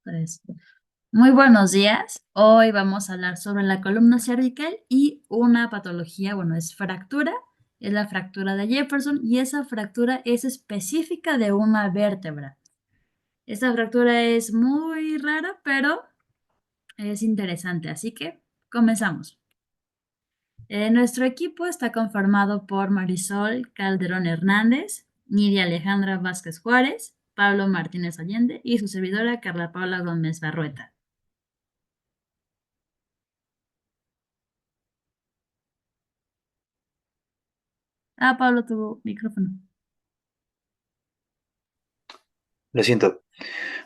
Pues, muy buenos días. Hoy vamos a hablar sobre la columna cervical y una patología, bueno, es fractura, es la fractura de Jefferson y esa fractura es específica de una vértebra. Esta fractura es muy rara, pero es interesante, así que comenzamos. Nuestro equipo está conformado por Marisol Calderón Hernández, Nidia Alejandra Vázquez Juárez, Pablo Martínez Allende y su servidora Carla Paula Gómez Barrueta. Pablo, tu micrófono. Lo siento.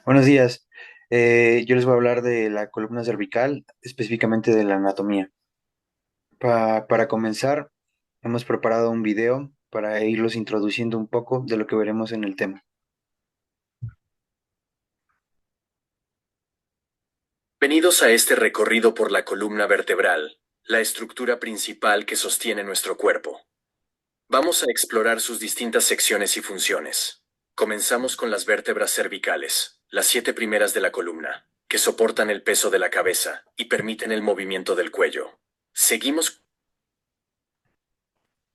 Buenos días. Yo les voy a hablar de la columna cervical, específicamente de la anatomía. Para comenzar, hemos preparado un video para irlos introduciendo un poco de lo que veremos en el tema. Bienvenidos a este recorrido por la columna vertebral, la estructura principal que sostiene nuestro cuerpo. Vamos a explorar sus distintas secciones y funciones. Comenzamos con las vértebras cervicales, las 7 primeras de la columna, que soportan el peso de la cabeza y permiten el movimiento del cuello. Seguimos.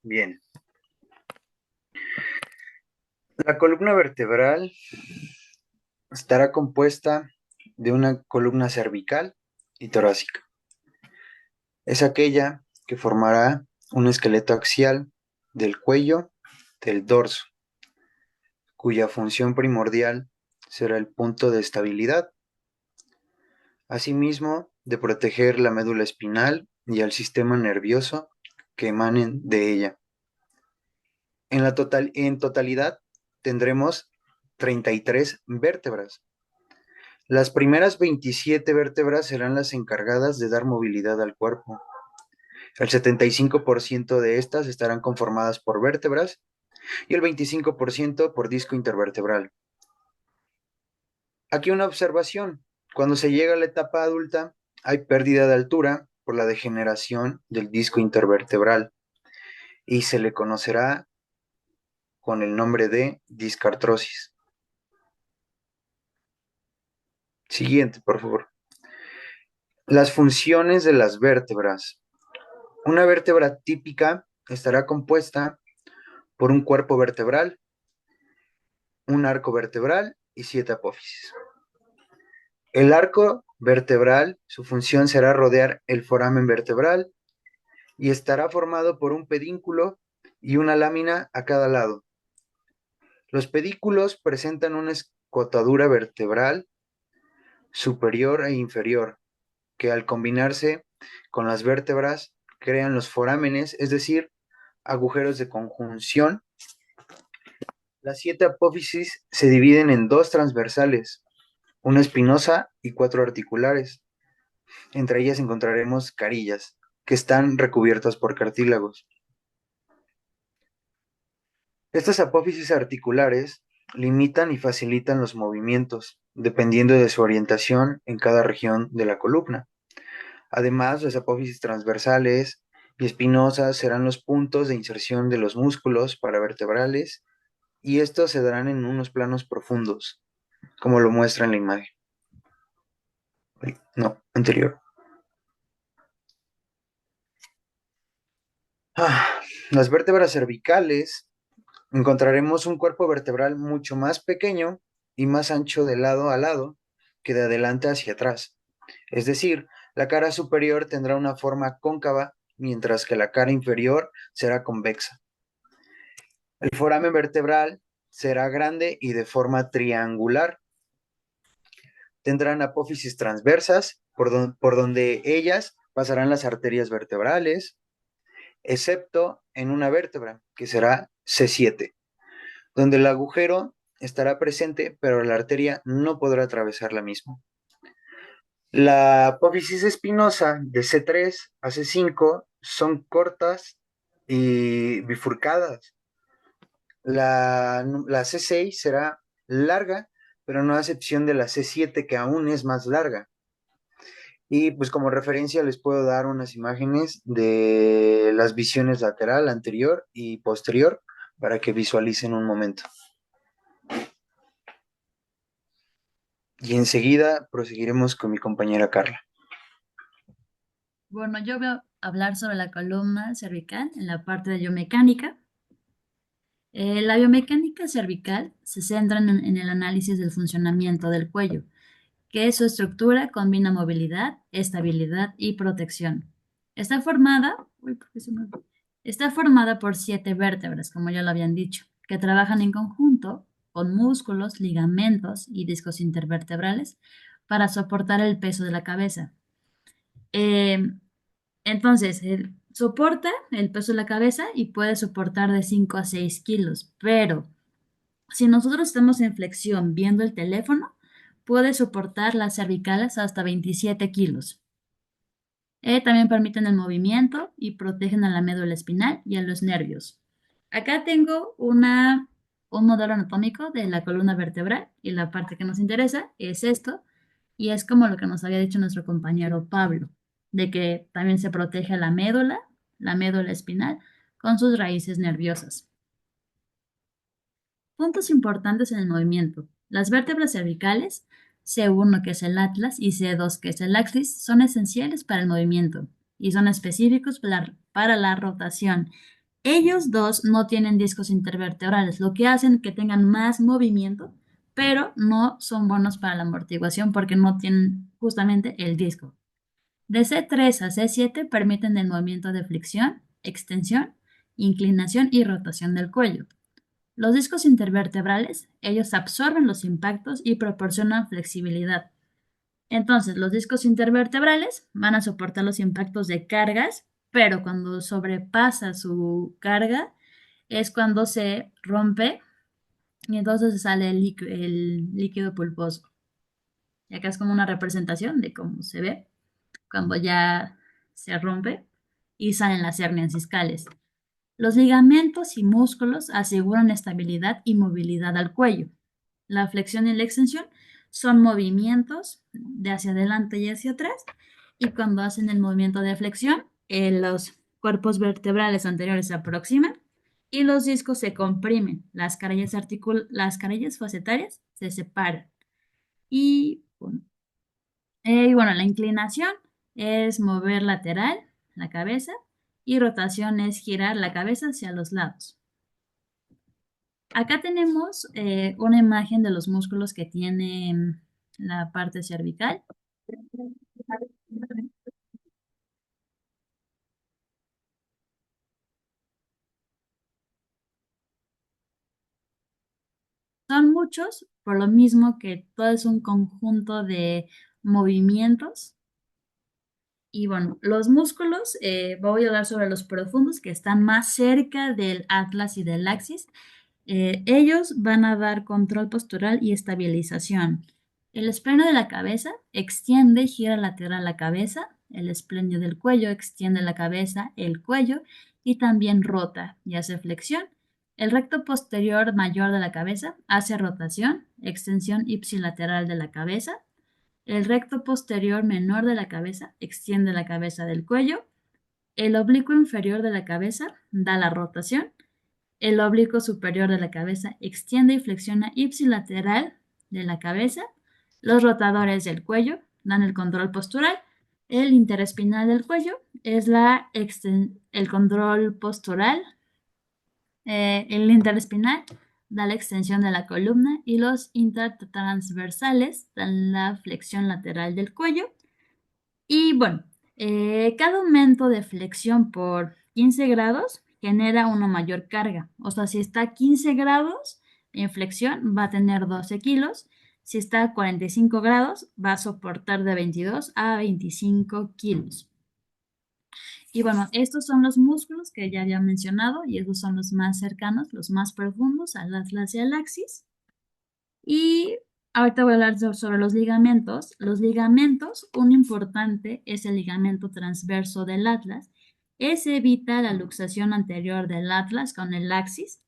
Bien, la columna vertebral estará compuesta de una columna cervical y torácica. Es aquella que formará un esqueleto axial del cuello del dorso, cuya función primordial será el punto de estabilidad, asimismo de proteger la médula espinal y al sistema nervioso que emanen de ella. En totalidad tendremos 33 vértebras. Las primeras 27 vértebras serán las encargadas de dar movilidad al cuerpo. El 75% de estas estarán conformadas por vértebras y el 25% por disco intervertebral. Aquí una observación. Cuando se llega a la etapa adulta, hay pérdida de altura por la degeneración del disco intervertebral y se le conocerá con el nombre de discartrosis. Siguiente, por favor. Las funciones de las vértebras. Una vértebra típica estará compuesta por un cuerpo vertebral, un arco vertebral y 7 apófisis. El arco vertebral, su función será rodear el foramen vertebral y estará formado por un pedínculo y una lámina a cada lado. Los pedículos presentan una escotadura vertebral superior e inferior, que al combinarse con las vértebras crean los forámenes, es decir, agujeros de conjunción. Las 7 apófisis se dividen en dos transversales, una espinosa y 4 articulares. Entre ellas encontraremos carillas, que están recubiertas por cartílagos. Estas apófisis articulares limitan y facilitan los movimientos, dependiendo de su orientación en cada región de la columna. Además, las apófisis transversales y espinosas serán los puntos de inserción de los músculos paravertebrales y estos se darán en unos planos profundos, como lo muestra en la imagen. No, anterior. Las vértebras cervicales encontraremos un cuerpo vertebral mucho más pequeño y más ancho de lado a lado que de adelante hacia atrás. Es decir, la cara superior tendrá una forma cóncava, mientras que la cara inferior será convexa. El foramen vertebral será grande y de forma triangular. Tendrán apófisis transversas, por donde ellas pasarán las arterias vertebrales, excepto en una vértebra, que será C7, donde el agujero estará presente, pero la arteria no podrá atravesar la misma. La apófisis espinosa de C3 a C5 son cortas y bifurcadas. La C6 será larga, pero no a excepción de la C7, que aún es más larga. Y pues como referencia les puedo dar unas imágenes de las visiones lateral, anterior y posterior para que visualicen un momento. y enseguida proseguiremos con mi compañera Carla. Bueno, yo voy a hablar sobre la columna cervical en la parte de biomecánica. La biomecánica cervical se centra en el análisis del funcionamiento del cuello, que su estructura combina movilidad, estabilidad y protección. Está formada, uy, ¿por qué se me fue? Está formada por 7 vértebras, como ya lo habían dicho, que trabajan en conjunto con músculos, ligamentos y discos intervertebrales para soportar el peso de la cabeza. Eh, entonces, soporta el peso de la cabeza y puede soportar de 5 a 6 kilos, pero si nosotros estamos en flexión viendo el teléfono, puede soportar las cervicales hasta 27 kilos. También permiten el movimiento y protegen a la médula espinal y a los nervios. Acá tengo un modelo anatómico de la columna vertebral y la parte que nos interesa es esto y es como lo que nos había dicho nuestro compañero Pablo, de que también se protege a la médula espinal, con sus raíces nerviosas. Puntos importantes en el movimiento. Las vértebras cervicales, C1 que es el atlas y C2 que es el axis, son esenciales para el movimiento y son específicos para la rotación. Ellos dos no tienen discos intervertebrales, lo que hacen que tengan más movimiento, pero no son buenos para la amortiguación porque no tienen justamente el disco. De C3 a C7 permiten el movimiento de flexión, extensión, inclinación y rotación del cuello. Los discos intervertebrales, ellos absorben los impactos y proporcionan flexibilidad. Entonces, los discos intervertebrales van a soportar los impactos de cargas, pero cuando sobrepasa su carga es cuando se rompe y entonces sale el líquido pulposo. Y acá es como una representación de cómo se ve cuando ya se rompe y salen las hernias discales. Los ligamentos y músculos aseguran estabilidad y movilidad al cuello. La flexión y la extensión son movimientos de hacia adelante y hacia atrás. Y cuando hacen el movimiento de flexión, los cuerpos vertebrales anteriores se aproximan y los discos se comprimen. Las carillas facetarias se separan. Y bueno, la inclinación es mover lateral la cabeza y rotación es girar la cabeza hacia los lados. Acá tenemos una imagen de los músculos que tiene la parte cervical. Son muchos, por lo mismo que todo es un conjunto de movimientos. Y bueno, los músculos, voy a hablar sobre los profundos que están más cerca del atlas y del axis. Ellos van a dar control postural y estabilización. El esplenio de la cabeza extiende y gira lateral la cabeza. El esplenio del cuello extiende la cabeza, el cuello y también rota y hace flexión. El recto posterior mayor de la cabeza hace rotación, extensión ipsilateral de la cabeza. El recto posterior menor de la cabeza extiende la cabeza del cuello. El oblicuo inferior de la cabeza da la rotación. El oblicuo superior de la cabeza extiende y flexiona ipsilateral de la cabeza. Los rotadores del cuello dan el control postural. El interespinal del cuello es el control postural. El interespinal da la extensión de la columna y los intertransversales dan la flexión lateral del cuello. Y bueno, cada aumento de flexión por 15 grados genera una mayor carga. O sea, si está a 15 grados en flexión, va a tener 12 kilos. Si está a 45 grados, va a soportar de 22 a 25 kilos. Y bueno, estos son los músculos que ya había mencionado y estos son los más cercanos, los más profundos al atlas y al axis. Y ahorita voy a hablar sobre los ligamentos. Los ligamentos, un importante es el ligamento transverso del atlas. Ese evita la luxación anterior del atlas con el axis.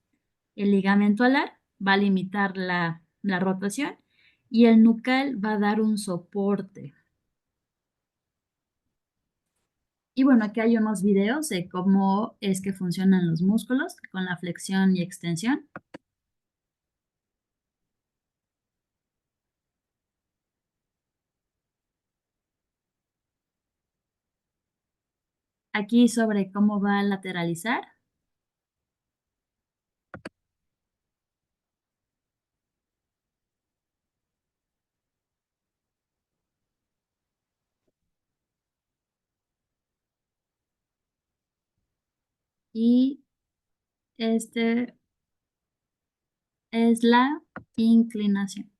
El ligamento alar va a limitar la rotación y el nucal va a dar un soporte. Y bueno, aquí hay unos videos de cómo es que funcionan los músculos con la flexión y extensión. aquí sobre cómo va a lateralizar. Y este es la inclinación.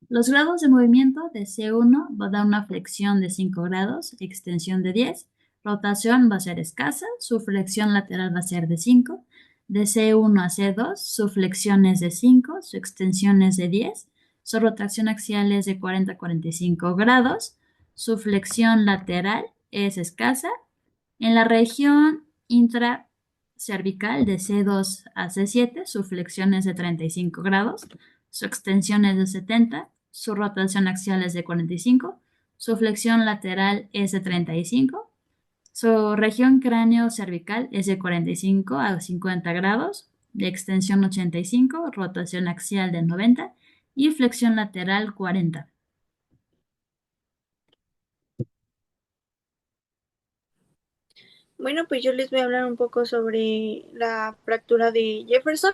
Los grados de movimiento de C1 va a dar una flexión de 5 grados, extensión de 10, rotación va a ser escasa, su flexión lateral va a ser de 5, de C1 a C2 su flexión es de 5, su extensión es de 10, su rotación axial es de 40 a 45 grados, su flexión lateral es escasa. En la región intracervical de C2 a C7 su flexión es de 35 grados, su extensión es de 70, su rotación axial es de 45, su flexión lateral es de 35, su región cráneo cervical es de 45 a 50 grados, de extensión 85, rotación axial de 90 y flexión lateral 40. Bueno, pues yo les voy a hablar un poco sobre la fractura de Jefferson.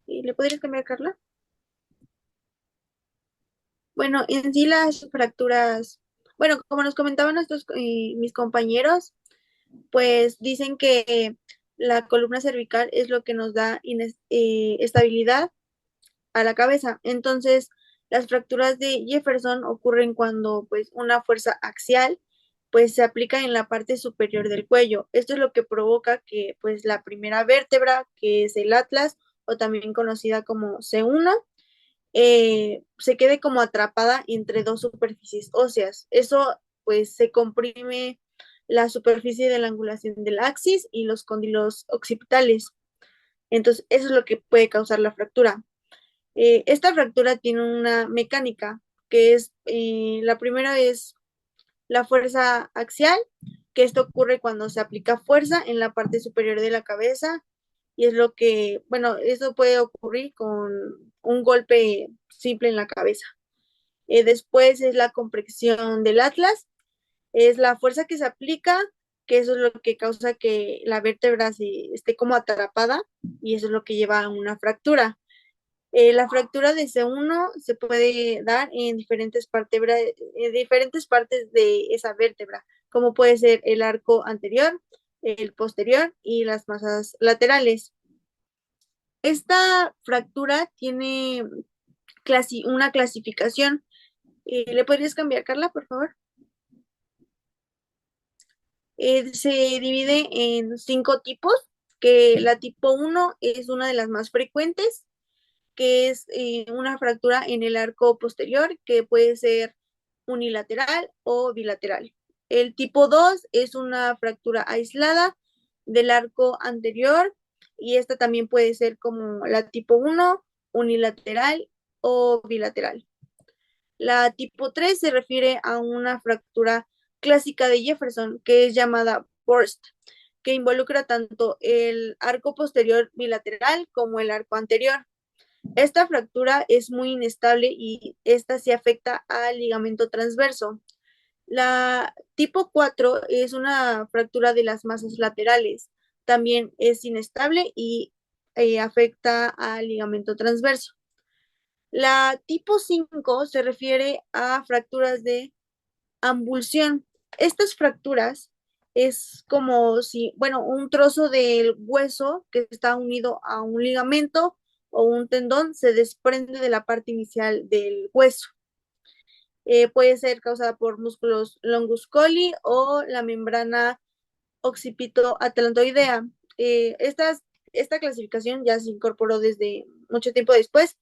¿Le podrías cambiar, Carla? Bueno, en sí las fracturas, bueno, como nos comentaban mis compañeros, pues dicen que la columna cervical es lo que nos da estabilidad a la cabeza. Entonces, las fracturas de Jefferson ocurren cuando pues una fuerza axial pues se aplica en la parte superior del cuello. Esto es lo que provoca que pues la primera vértebra, que es el atlas o también conocida como C1, se quede como atrapada entre dos superficies óseas. Eso pues se comprime la superficie de la angulación del axis y los cóndilos occipitales. Entonces, eso es lo que puede causar la fractura. Esta fractura tiene una mecánica que es, la primera es la fuerza axial, que esto ocurre cuando se aplica fuerza en la parte superior de la cabeza y es lo que, bueno, eso puede ocurrir con un golpe simple en la cabeza. Después es la compresión del atlas, es la fuerza que se aplica, que eso es lo que causa que la vértebra esté como atrapada y eso es lo que lleva a una fractura. La fractura de C1 se puede dar en diferentes partes de esa vértebra, como puede ser el arco anterior, el posterior y las masas laterales. Esta fractura tiene una clasificación. ¿Le podrías cambiar, Carla, por favor? Se divide en 5 tipos, que la tipo 1 es una de las más frecuentes, que es una fractura en el arco posterior, que puede ser unilateral o bilateral. El tipo 2 es una fractura aislada del arco anterior y esta también puede ser como la tipo 1, unilateral o bilateral. La tipo 3 se refiere a una fractura clásica de Jefferson, que es llamada burst, que involucra tanto el arco posterior bilateral como el arco anterior. Esta fractura es muy inestable y esta se afecta al ligamento transverso. La tipo 4 es una fractura de las masas laterales. También es inestable y afecta al ligamento transverso. La tipo 5 se refiere a fracturas de ambulsión. Estas fracturas es como si, bueno, un trozo del hueso que está unido a un ligamento o un tendón se desprende de la parte inicial del hueso. Puede ser causada por músculos longus colli o la membrana occipito-atlantoidea. Esta clasificación ya se incorporó desde mucho tiempo después,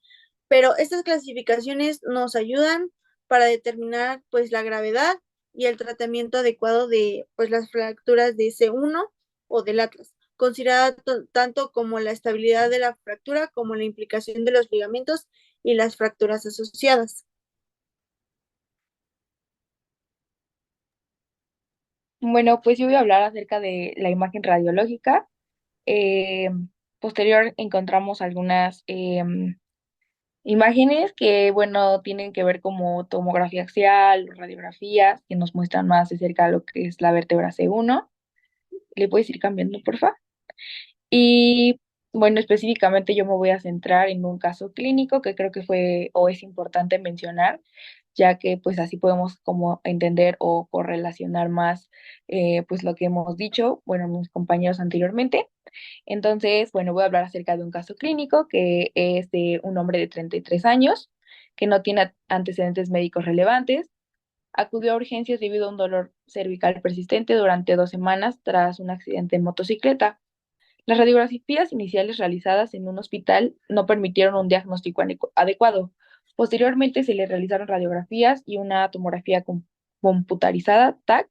pero estas clasificaciones nos ayudan para determinar pues la gravedad y el tratamiento adecuado de pues las fracturas de C1 o del atlas, considerada tanto como la estabilidad de la fractura como la implicación de los ligamentos y las fracturas asociadas. Bueno, pues yo voy a hablar acerca de la imagen radiológica. Eh, posterior encontramos algunas imágenes que, bueno, tienen que ver como tomografía axial, radiografías, que nos muestran más de cerca lo que es la vértebra C1. ¿Le puedes ir cambiando, por favor? Y bueno, específicamente yo me voy a centrar en un caso clínico que creo que fue o es importante mencionar, ya que pues así podemos como entender o correlacionar más pues lo que hemos dicho, bueno, mis compañeros anteriormente. Entonces, bueno, voy a hablar acerca de un caso clínico que es de un hombre de 33 años que no tiene antecedentes médicos relevantes. Acudió a urgencias debido a un dolor cervical persistente durante 2 semanas tras un accidente en motocicleta. Las radiografías iniciales realizadas en un hospital no permitieron un diagnóstico adecuado. Posteriormente se le realizaron radiografías y una tomografía computarizada, TAC,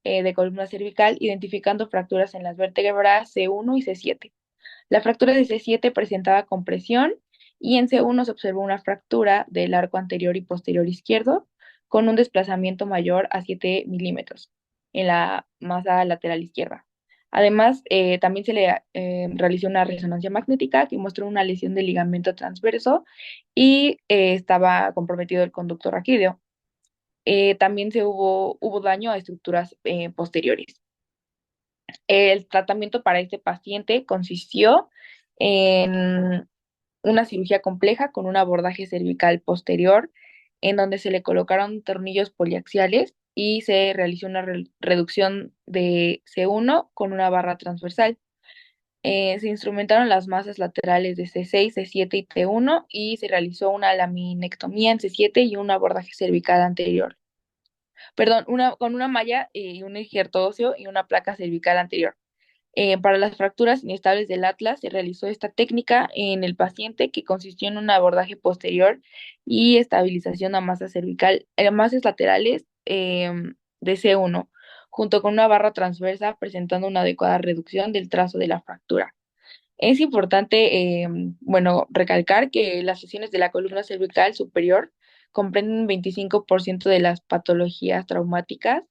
de columna cervical, identificando fracturas en las vértebras C1 y C7. La fractura de C7 presentaba compresión y en C1 se observó una fractura del arco anterior y posterior izquierdo con un desplazamiento mayor a 7 milímetros en la masa lateral izquierda. Además, también se le realizó una resonancia magnética que mostró una lesión del ligamento transverso y estaba comprometido el conducto raquídeo. También hubo daño a estructuras posteriores. El tratamiento para este paciente consistió en una cirugía compleja con un abordaje cervical posterior, en donde se le colocaron tornillos poliaxiales y se realizó una reducción de C1 con una barra transversal. Se instrumentaron las masas laterales de C6, C7 y T1 y se realizó una laminectomía en C7 y un abordaje cervical anterior. Perdón, con una malla y un injerto óseo y una placa cervical anterior. Para las fracturas inestables del atlas se realizó esta técnica en el paciente que consistió en un abordaje posterior y estabilización a masa cervical, masas laterales de C1, junto con una barra transversa presentando una adecuada reducción del trazo de la fractura. Es importante, bueno, recalcar que las lesiones de la columna cervical superior comprenden un 25% de las patologías traumáticas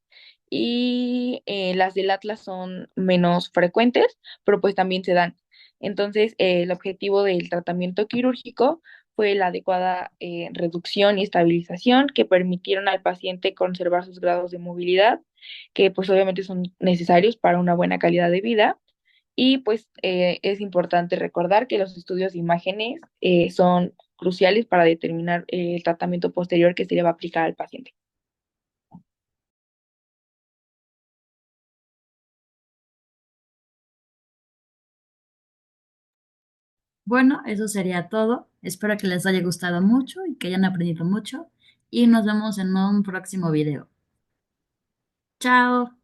y las del Atlas son menos frecuentes, pero pues también se dan. Entonces, el objetivo del tratamiento quirúrgico fue la adecuada reducción y estabilización que permitieron al paciente conservar sus grados de movilidad, que pues obviamente son necesarios para una buena calidad de vida y pues es importante recordar que los estudios de imágenes son cruciales para determinar el tratamiento posterior que se le va a aplicar al paciente. Bueno, eso sería todo. Espero que les haya gustado mucho y que hayan aprendido mucho. Y nos vemos en un próximo video. Chao.